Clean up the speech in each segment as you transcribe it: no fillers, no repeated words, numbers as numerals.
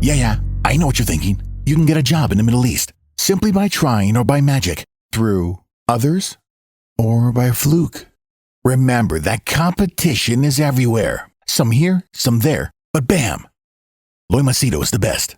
Yeah, I know what you're thinking. You can get a job in the Middle East simply by trying or by magic, through others or by fluke. Remember that competition is everywhere. Some here, some there, but bam! Loy Machedo is the best.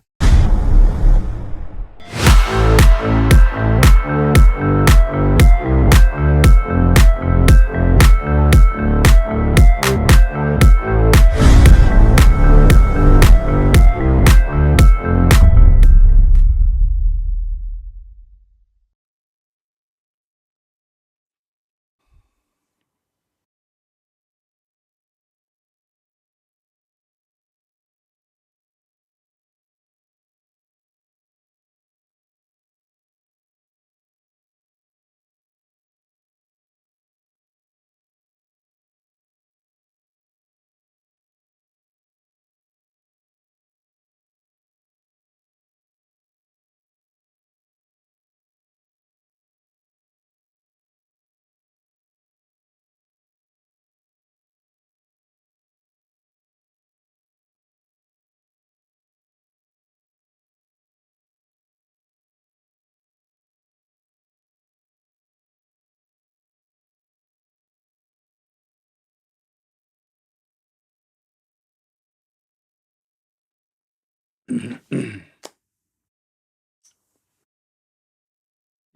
You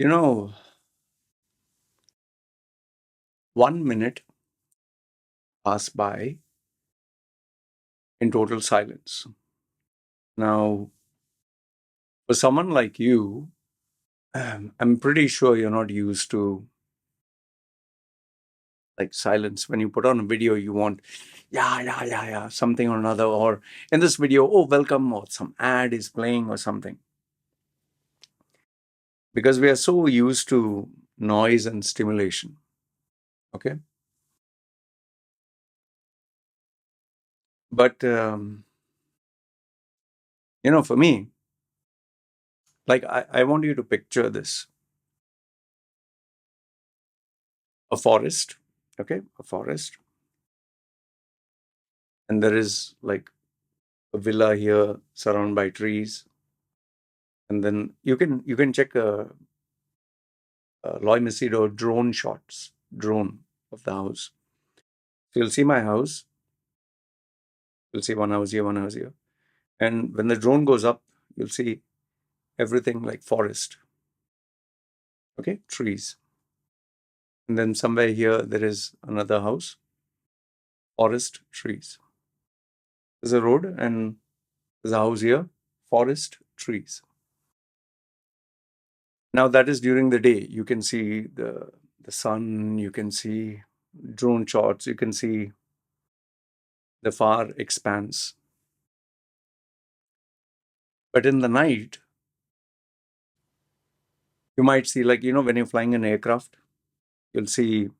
know, 1 minute passed by in total silence. Now, for someone like you, I'm pretty sure you're not used to like silence. When you put on a video, you want, yeah, something or another. Or in this video, oh, welcome, or some ad is playing or something. Because we are so used to noise and stimulation. Okay. But, for me, like I want you to picture this. A forest, okay? A forest. And there is like a villa here surrounded by trees. And then you can check Loy Machedo drone of the house. So you'll see my house. You'll see one house here, one house here. And when the drone goes up, you'll see everything like forest. Okay, trees. And then somewhere here, there is another house, forest, trees. There's a road and there's a house here, forest, trees. Now that is during the day. You can see the sun, you can see drone shots, you can see the far expanse. But in the night, you might see, like, when you're flying an aircraft, you'll see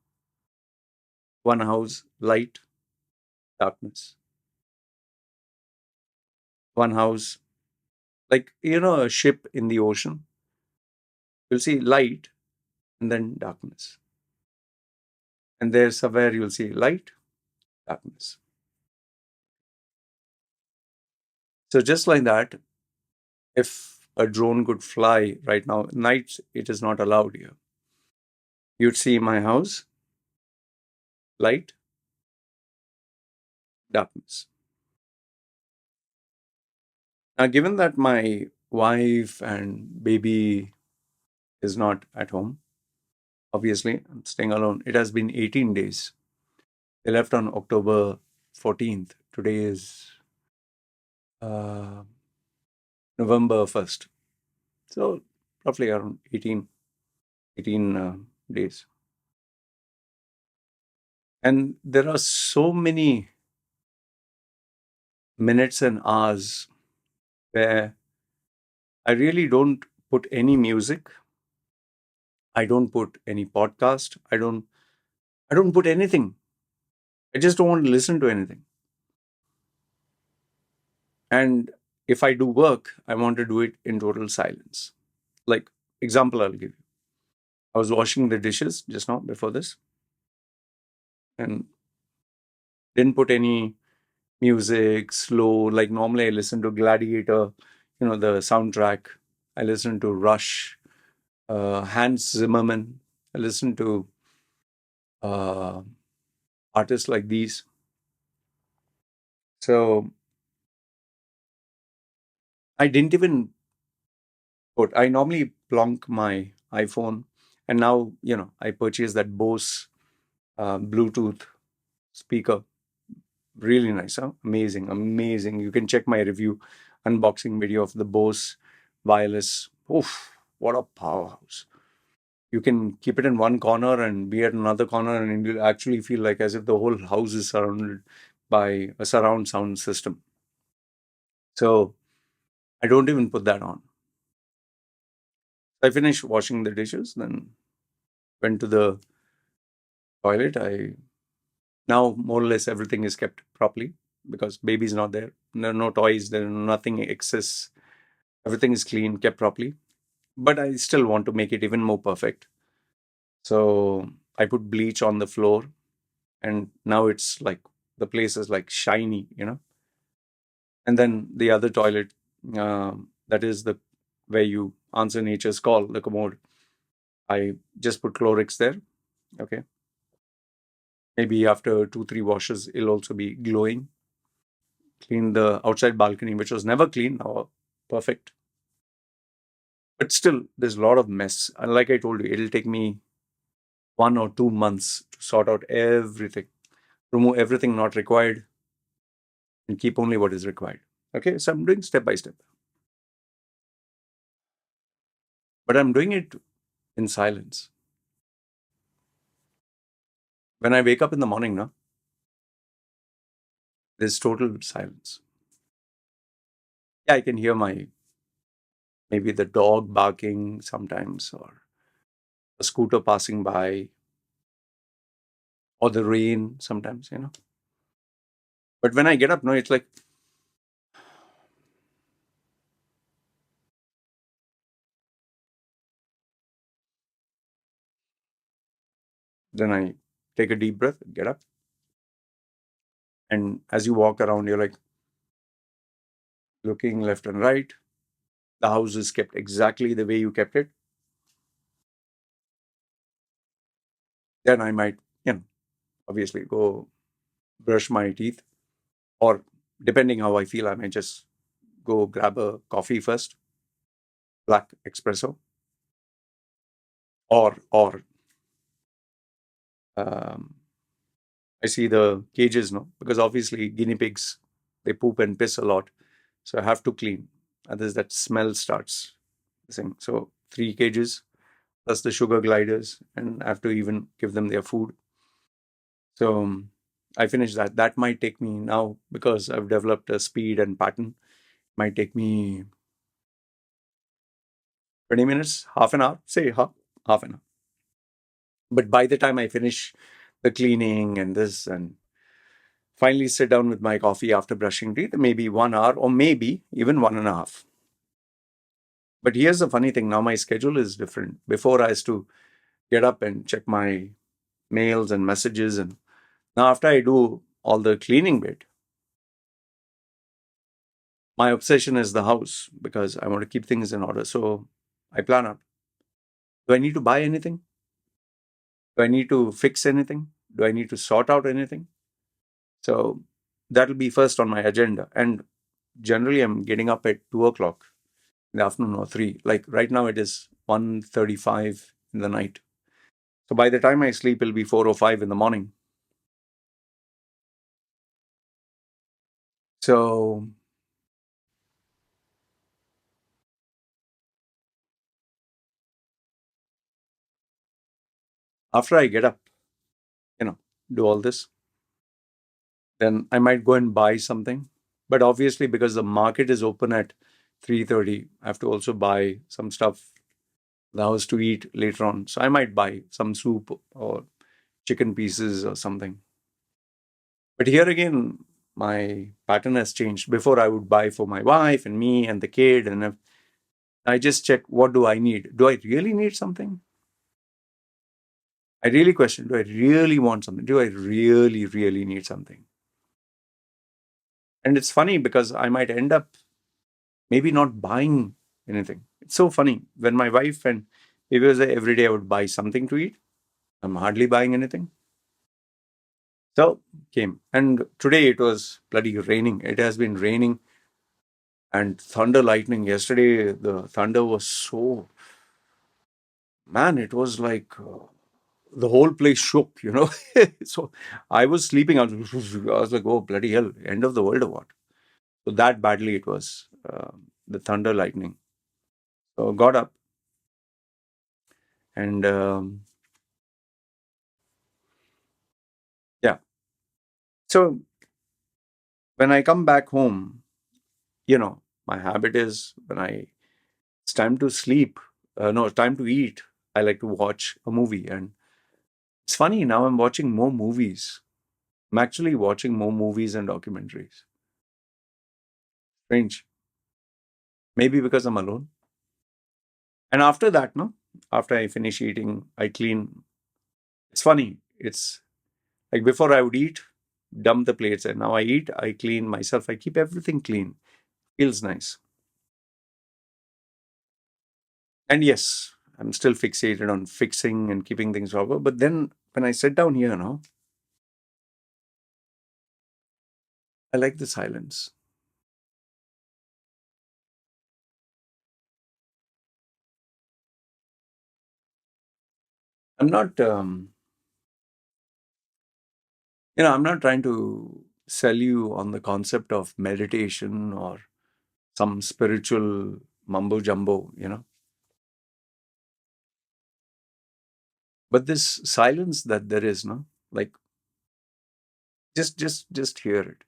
one house, light, darkness. One house, like, a ship in the ocean, you'll see light and then darkness. And there somewhere you'll see light, darkness. So just like that, if a drone could fly right now, nights it is not allowed here. You'd see my house, light, darkness. Now, given that my wife and baby is not at home, obviously, I'm staying alone. It has been 18 days. They left on October 14th. Today is November 1st. So, roughly around 18 days. And there are so many minutes and hours where I really don't put any music. I don't put any podcast. I don't put anything. I just don't want to listen to anything. And if I do work, I want to do it in total silence. Like, example I'll give you. I was washing the dishes just now before this and didn't put any music, slow. Like normally I listen to Gladiator, the soundtrack. I listen to Rush, Hans Zimmerman. I listen to uh, artists like these. So I didn't even put, I normally plonk my iPhone, and now, I purchased that Bose Bluetooth speaker. Really nice, huh? Amazing, amazing. You can check my review, unboxing video of the Bose wireless. Oof, what a powerhouse. You can keep it in one corner and be at another corner, and you'll actually feel like as if the whole house is surrounded by a surround sound system. So I don't even put that on. I finished washing the dishes, then went to the toilet. I Now more or less everything is kept properly because baby's not there. There are no toys, there are nothing excess. Everything is clean, kept properly. But I still want to make it even more perfect. So I put bleach on the floor, and now it's like the place is like shiny. And then the other toilet, that is the where you answer nature's call, the commode. I just put Clorix there. Okay. Maybe after 2-3 washes, it'll also be glowing. Clean the outside balcony, which was never clean, now perfect. But still, there's a lot of mess. And like I told you, it'll take me 1 or 2 months to sort out everything, remove everything not required, and keep only what is required. Okay, so I'm doing step by step. But I'm doing it in silence. When I wake up in the morning, now there's total silence. Yeah, I can hear maybe the dog barking sometimes, or a scooter passing by, or the rain sometimes. But when I get up, no, it's like, then I take a deep breath, get up. And as you walk around, you're like looking left and right. The house is kept exactly the way you kept it. Then I might, obviously go brush my teeth, or depending how I feel, I might just go grab a coffee first, black espresso, or um, I see the cages, no, because obviously guinea pigs, they poop and piss a lot, so I have to clean. Others, that smell starts. So 3 cages plus the sugar gliders, and I have to even give them their food. So I finished that. That might take me now, because I've developed a speed and pattern. Might take me 20 minutes, half an hour, say half an hour. But by the time I finish the cleaning and this, and finally sit down with my coffee after brushing teeth, maybe 1 hour, or maybe even 1.5. But here's the funny thing, now my schedule is different. Before I used to get up and check my mails and messages, and now after I do all the cleaning bit, my obsession is the house, because I want to keep things in order. So I plan out. Do I need to buy anything? Do I need to fix anything? Do I need to sort out anything? So that'll be first on my agenda. And generally, I'm getting up at 2 o'clock in the afternoon, or 3. Like right now, it is 1:35 in the night. So by the time I sleep, it'll be 4 or 5 in the morning. So after I get up, do all this, then I might go and buy something. But obviously, because the market is open at 3:30, I have to also buy some stuff the house to eat later on. So I might buy some soup or chicken pieces or something. But here again, my pattern has changed. Before, I would buy for my wife and me and the kid, and I just check, what do I need? Do I really need something? I really question, do I really want something? Do I really, really need something? And it's funny because I might end up maybe not buying anything. It's so funny. When my wife and maybe it was every day I would buy something to eat, I'm hardly buying anything. So came. And today it was bloody raining. It has been raining and thunder lightning. Yesterday the thunder was so, man, it was like the whole place shook, you know. So I was sleeping. I was like, oh, bloody hell, end of the world or what? So that badly it was, the thunder lightning. So got up and yeah. So when I come back home, my habit is when it's time to sleep, no, time to eat, I like to watch a movie. And it's funny, now I'm watching more movies. I'm actually watching more movies and documentaries. Strange. Maybe because I'm alone. And after that, no, after I finish eating, I clean. It's funny. It's like before I would eat, dump the plates, and now I eat, I clean myself. I keep everything clean. Feels nice. And yes, I'm still fixated on fixing and keeping things proper. But then when I sit down here, no, I like the silence. I'm not, I'm not trying to sell you on the concept of meditation or some spiritual mumbo jumbo. But this silence that there is, no, like just hear it.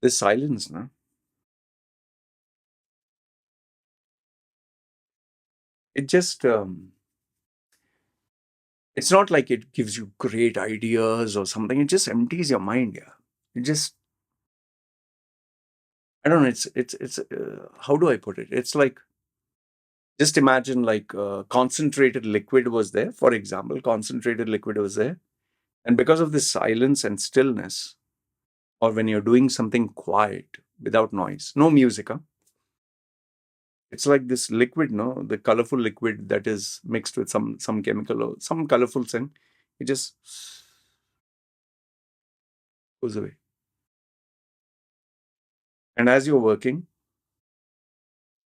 This silence, no, it just, it's not like it gives you great ideas or something. It just empties your mind. Yeah, it just, I don't know. It's how do I put it? It's like, just imagine like concentrated liquid was there. For example, concentrated liquid was there, and because of this silence and stillness, or when you're doing something quiet without noise, no music, huh? It's like this liquid, no, the colorful liquid that is mixed with some chemical or some colorful thing. It just goes away. And as you're working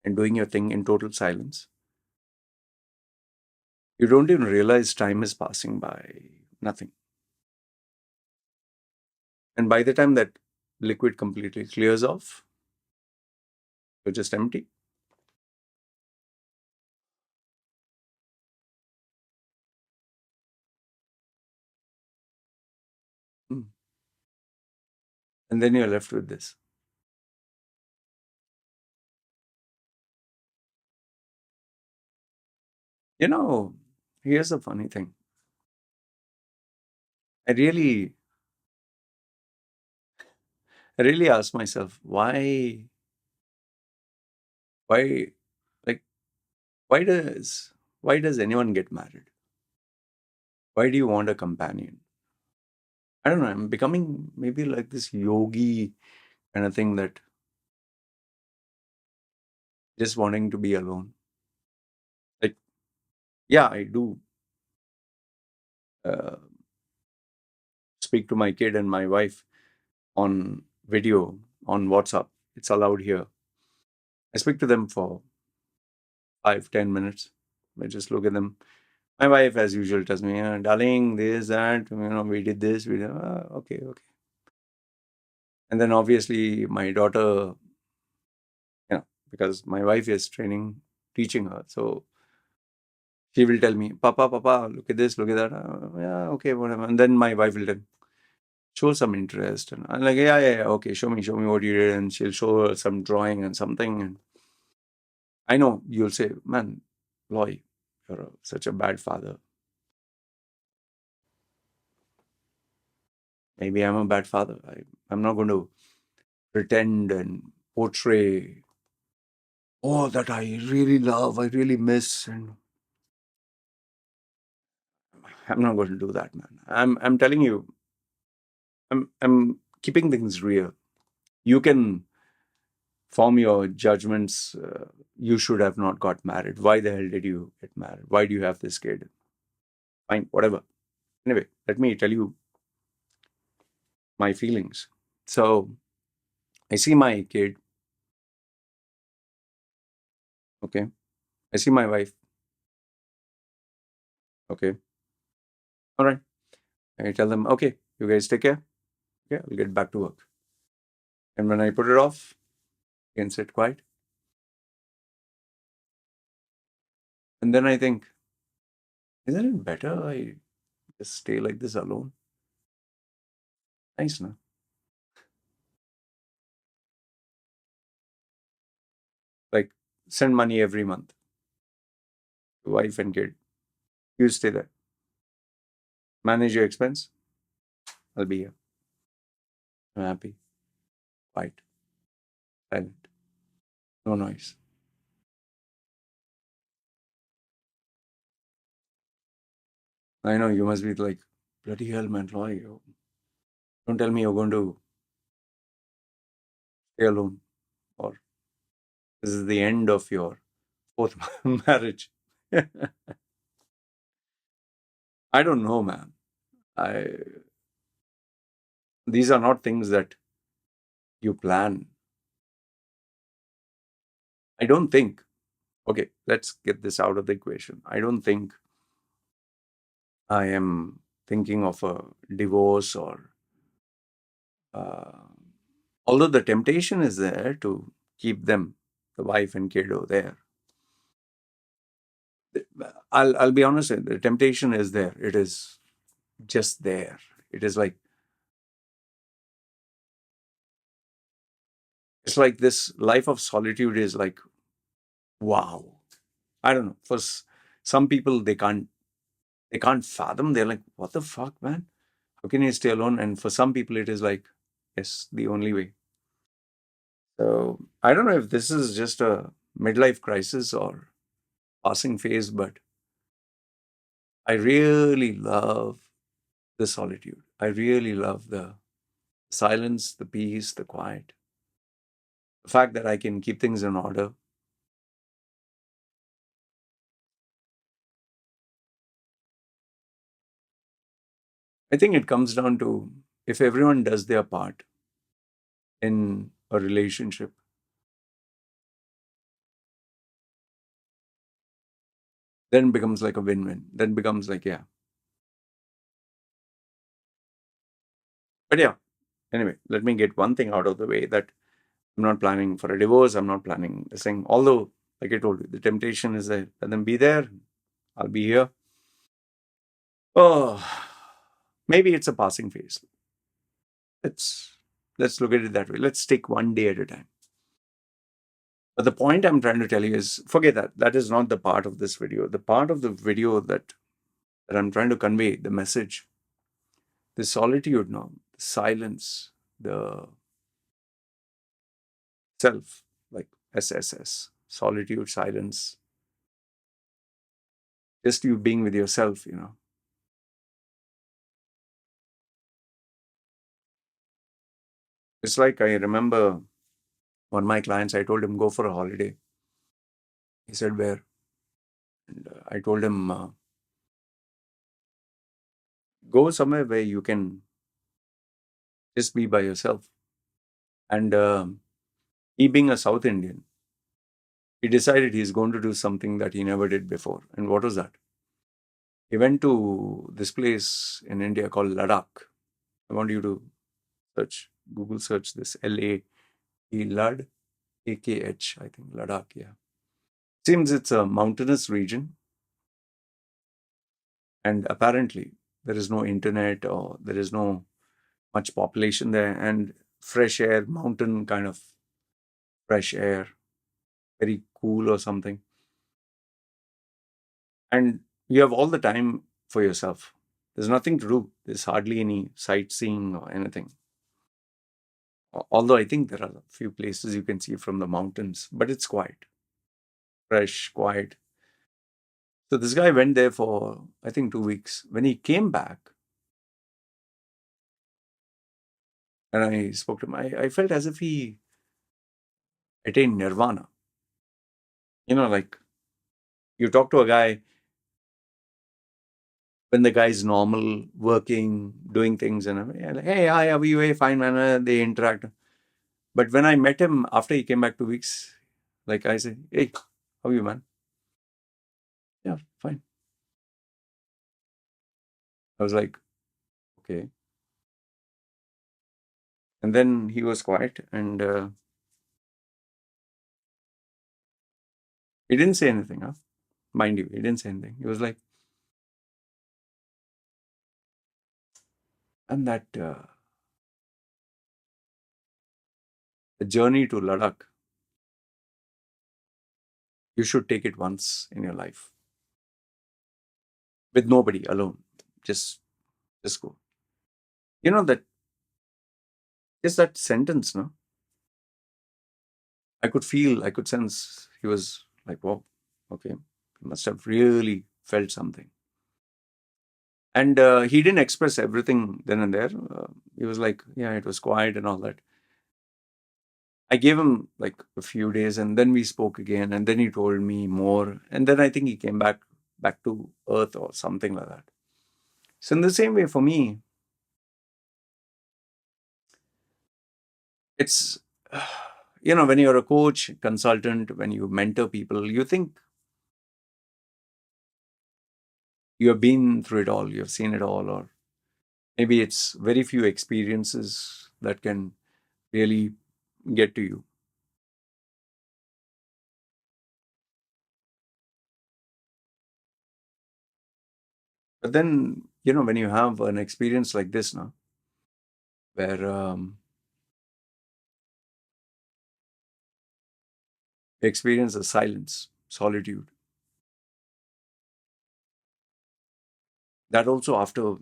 and doing your thing in total silence, you don't even realize time is passing by. Nothing. And by the time that liquid completely clears off, you're just empty. Hmm. And then you're left with this. You know, here's the funny thing. I really, I really ask myself, why, like, why does anyone get married? Why do you want a companion? I don't know. I'm becoming maybe like this yogi kind of thing, that just wanting to be alone. Like, yeah, I do uh, speak to my kid and my wife on video on WhatsApp. It's allowed here. I speak to them for 5-10 minutes. I just look at them. My wife, as usual, tells me, darling, this, that, we did this, we did, okay, okay. And then obviously my daughter, because my wife is teaching her. So she will tell me, Papa, look at this, look at that. Yeah, okay, whatever. And then my wife will show some interest. And I'm like, yeah, okay, show me what you did. And she'll show her some drawing and something. And I know you'll say, man, Loy, you're such a bad father. Maybe I'm a bad father. I'm not going to pretend and portray oh, that I really love, I really miss, and I'm not going to do that, man. I'm telling you, I'm keeping things real. You can form your judgments. You should have not got married. Why the hell did you get married? Why do you have this kid? Fine, whatever. Anyway, let me tell you my feelings. So I see my kid, okay? I see my wife, okay? All right. I tell them, okay, you guys take care. Okay, I'll get back to work. And when I put it off, you can sit quiet. And then I think, isn't it better I just stay like this alone? Nice, no? Like, send money every month to wife and kid. You stay there. Manage your expense. I'll be here. I'm happy. Quiet. Silent. No noise. I know you must be like, bloody hell, man, Loy. Don't tell me you're going to stay alone or this is the end of your fourth marriage. I don't know, man. I These are not things that you plan. I don't think. Okay, let's get this out of the equation. I don't think I am thinking of a divorce or uh, although the temptation is there to keep them, the wife and kiddo there. I'll be honest, the temptation is there. It is just there. It is like it's like this life of solitude is like wow. I don't know. For some people, they can't fathom. They're like, what the fuck, man? How can you stay alone? And for some people, it is like, yes, the only way. So I don't know if this is just a midlife crisis or passing phase, but I really love the solitude. I really love the silence, the peace, the quiet. The fact that I can keep things in order. I think it comes down to if everyone does their part in a relationship, then becomes like a win-win. Then becomes like, yeah. But yeah, anyway, let me get one thing out of the way that I'm not planning for a divorce. I'm not planning this thing. Although, like I told you, the temptation is there. Let them be there. I'll be here. Oh, maybe it's a passing phase. Let's let's look at it that way. Let's take one day at a time. But the point I'm trying to tell you is forget that. That is not the part of this video. The part of the video that I'm trying to convey, the message, the solitude now, the silence, the self, like SSS, solitude, silence, just you being with yourself. It's like I remember one of my clients, I told him, go for a holiday. He said, where? And I told him, go somewhere where you can just be by yourself. And he being a South Indian, he decided he's going to do something that he never did before. And what was that? He went to this place in India called Ladakh. I want you to Google search this L-A-D, Lad, A-K-H, I think, Ladakh, yeah. Seems it's a mountainous region. And apparently there is no internet or there is no much population there. And fresh air, mountain kind of fresh air, very cool or something. And you have all the time for yourself. There's nothing to do. There's hardly any sightseeing or anything. Although I think there are a few places you can see from the mountains, but it's quiet. fresh, quiet. So this guy went there for, I think, 2 weeks. When he came back and I spoke to him, I felt as if he attained nirvana. Like you talk to a guy when the guy's normal, working, doing things, and like, hey, hi, how are you? Hey, fine, man. They interact. But when I met him after he came back 2 weeks, like I say, hey, how are you, man? Yeah, fine. I was like, okay. And then he was quiet and he didn't say anything, huh? Mind you, he didn't say anything. He was like, and that the journey to Ladakh, you should take it once in your life with nobody, alone. Just go. That just that sentence, no? I could sense he was like, wow, okay, he must have really felt something. And he didn't express everything then and there. He was like, yeah, it was quiet and all that. I gave him like a few days and then we spoke again and then he told me more. And then I think he came back to earth or something like that. So in the same way for me, it's, when you're a coach, consultant, when you mentor people, you think you have been through it all, you have seen it all, or maybe it's very few experiences that can really get to you. But then, when you have an experience like this now, where you experience a silence, solitude, that also after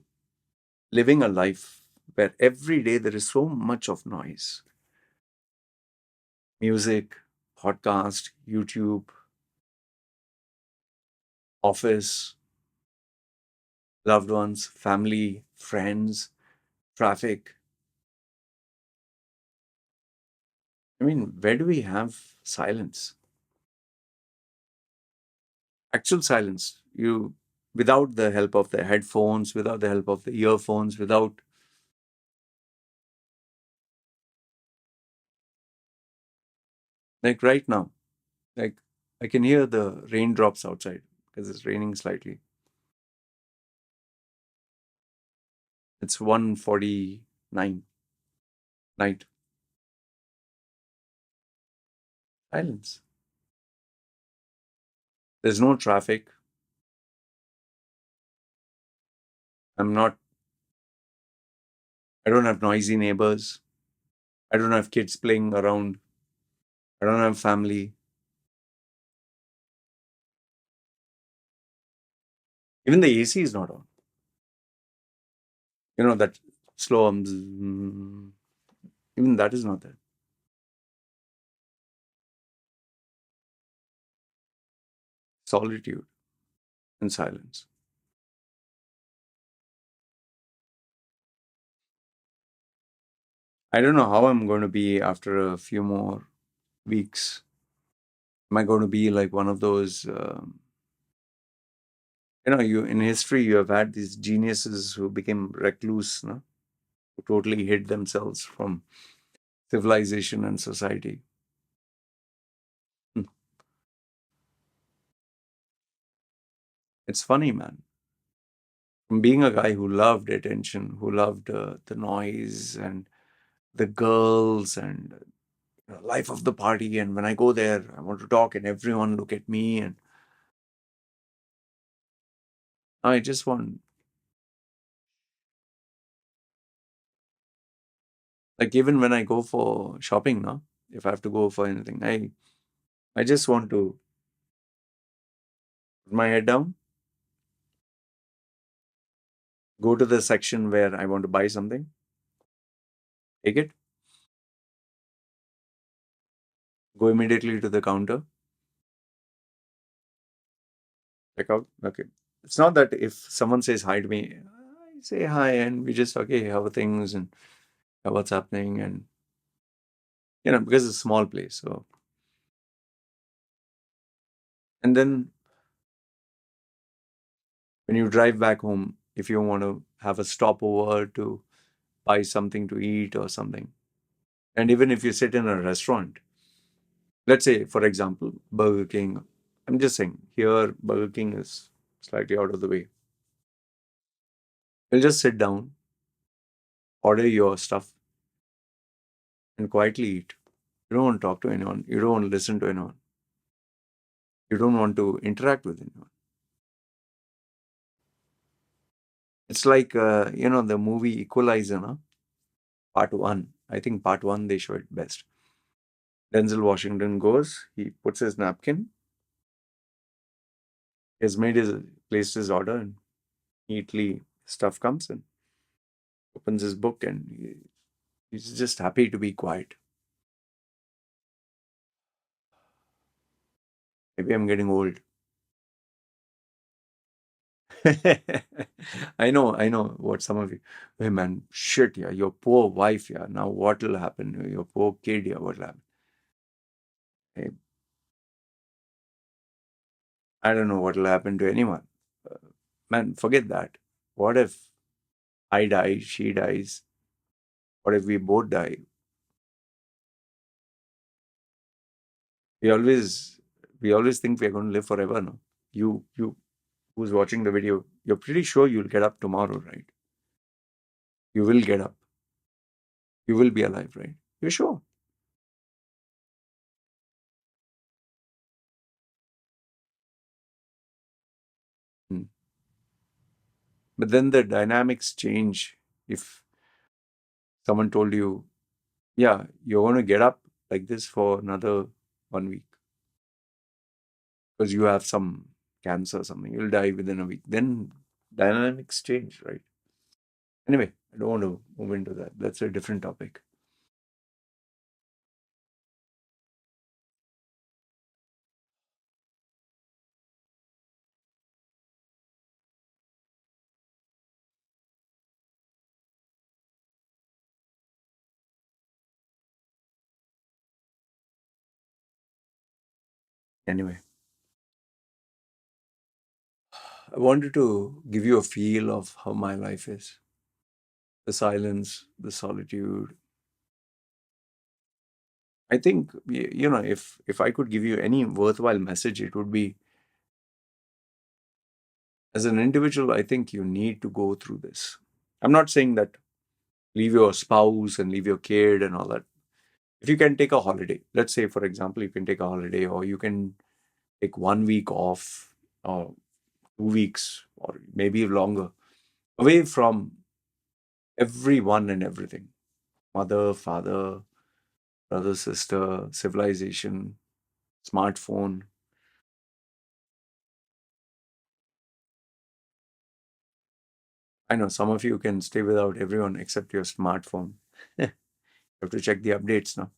living a life where every day there is so much of noise, music, podcast, YouTube, office, loved ones, family, friends, traffic. I mean, where do we have silence? Actual silence. Without the help of the headphones, without the help of the earphones, without, like right now, like I can hear the raindrops outside because it's raining slightly. It's 1:49 night. Silence. There's no traffic. I'm not, I don't have noisy neighbors. I don't have kids playing around. I don't have family. Even the AC is not on. That slow even that is not there. Solitude and silence. I don't know how I'm going to be after a few more weeks. Am I going to be like one of those, you in history, you have had these geniuses who became recluse, no? Who totally hid themselves from civilization and society. Hmm. It's funny, man. From being a guy who loved attention, who loved the noise and the girls and life of the party, and when I go there, I want to talk and everyone look at me, and I just want, like, even when I go for shopping, no, if I have to go for anything, I just want to put my head down, go to the section where I want to buy something, take it, go immediately to the counter, Check out. Okay. It's not that if someone says hi to me, I say hi and we just, okay, how are things and what's happening, and because it's a small place. So, and then when you drive back home, if you want to have a stopover to buy something to eat or something, and even if you sit in a restaurant, let's say, for example, Burger King, I'm just saying here, Burger King is slightly out of the way. You'll just sit down, order your stuff, and quietly eat. You don't want to talk to anyone. You don't want to listen to anyone. You don't want to interact with anyone. It's like, the movie Equalizer, no? Part 1. I think part 1 they show it best. Denzel Washington goes, he puts his napkin, he has placed his order, and neatly stuff comes in, opens his book, and he's just happy to be quiet. Maybe I'm getting old. I know what some of you, hey man, shit, yeah, your poor wife, yeah, now what will happen? Your poor kid, yeah, what will happen? Hey, I don't know what will happen to anyone. Uh, Man, forget that. What if I die, she dies? What if we both die? We always we always think we're going to live forever, no? You who's watching the video, you're pretty sure you'll get up tomorrow, right? You will get up. You will be alive, right? You're sure. Hmm. But then the dynamics change if someone told you, yeah, you're going to get up like this for another 1 week because you have some cancer or something. You'll die within a week. Then dynamics change, right? Anyway, I don't want to move into that. That's a different topic. Anyway, I wanted to give you a feel of how my life is. The silence, the solitude. I think, if I could give you any worthwhile message, it would be, as an individual, I think you need to go through this. I'm not saying that leave your spouse and leave your kid and all that. If you can take a holiday, let's say, for example, you can take a holiday, or you can take 1 week off, or 2 weeks, or maybe longer, away from everyone and everything, mother, father, brother, sister, civilization, smartphone. I know some of you can stay without everyone except your smartphone. You have to check the updates now.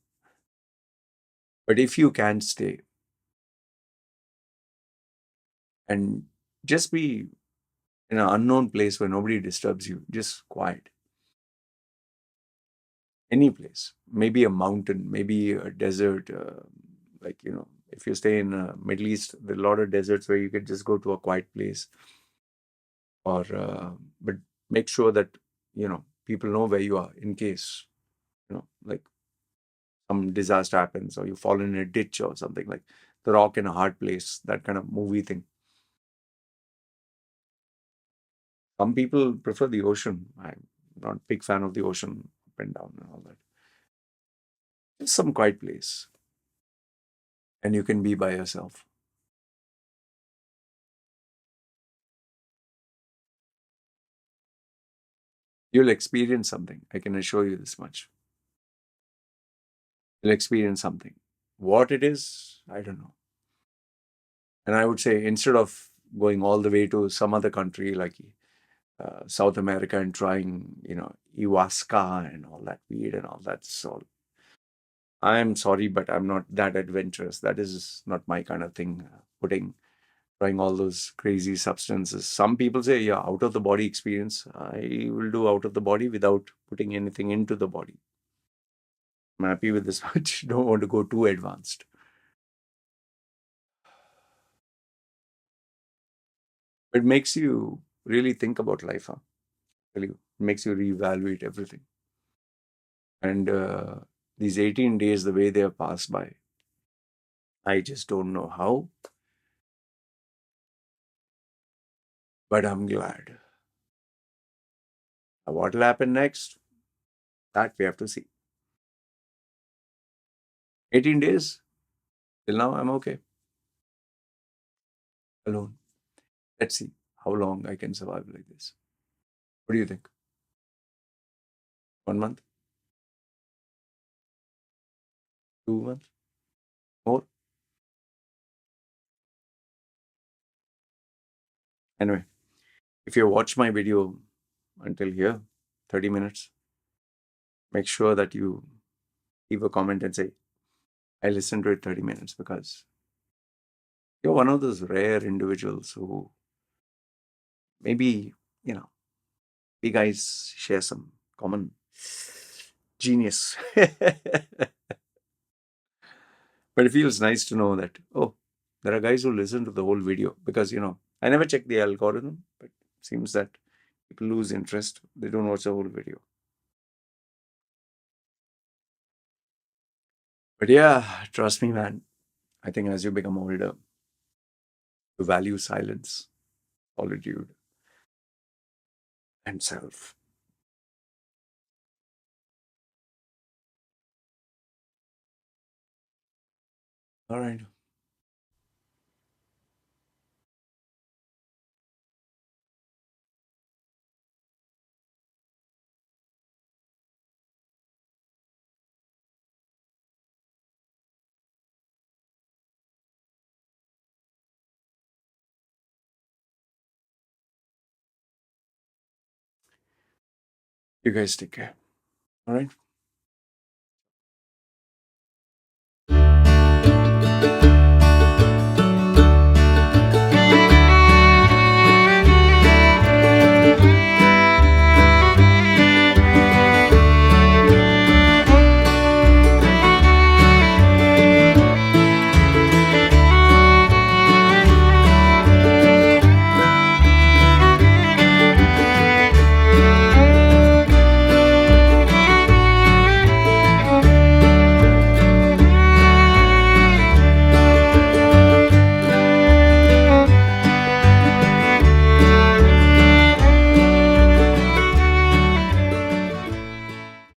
But if you can stay and just be in an unknown place where nobody disturbs you, just quiet, any place, maybe a mountain, maybe a desert, like, if you stay in Middle East, there are a lot of deserts where you could just go to a quiet place, or but make sure that people know where you are in case like some disaster happens, or you fall in a ditch or something, like The Rock in a Hard Place, that kind of movie thing. Some people prefer the ocean. I'm not a big fan of the ocean, up and down and all that. Just some quiet place, and you can be by yourself. You'll experience something. I can assure you this much. You'll experience something. What it is, I don't know. And I would say, instead of going all the way to some other country like South America and trying, ayahuasca and all that weed and all that, so I'm sorry, but I'm not that adventurous. That is not my kind of thing. Putting trying all those crazy substances. Some people say, yeah, out of the body experience. I will do out of the body without putting anything into the body. I'm happy with this much. Don't want to go too advanced. It makes you really think about life, huh? Really, it makes you reevaluate everything. And these 18 days, the way they have passed by, I just don't know how, but I'm glad. What will happen next? That we have to see. 18 days, till now, I'm okay. Alone. Let's see how long I can survive like this. What do you think? 1 month? 2 months? More? Anyway, if you watch my video until here, 30 minutes, make sure that you leave a comment and say, I listened to it 30 minutes, because you're one of those rare individuals who maybe, we guys share some common genius. But it feels nice to know that, oh, there are guys who listen to the whole video, because, I never check the algorithm, but it seems that people lose interest. They don't watch the whole video. But yeah, trust me, man. I think as you become older, you value silence, solitude, and self. All right. You guys take care. All right.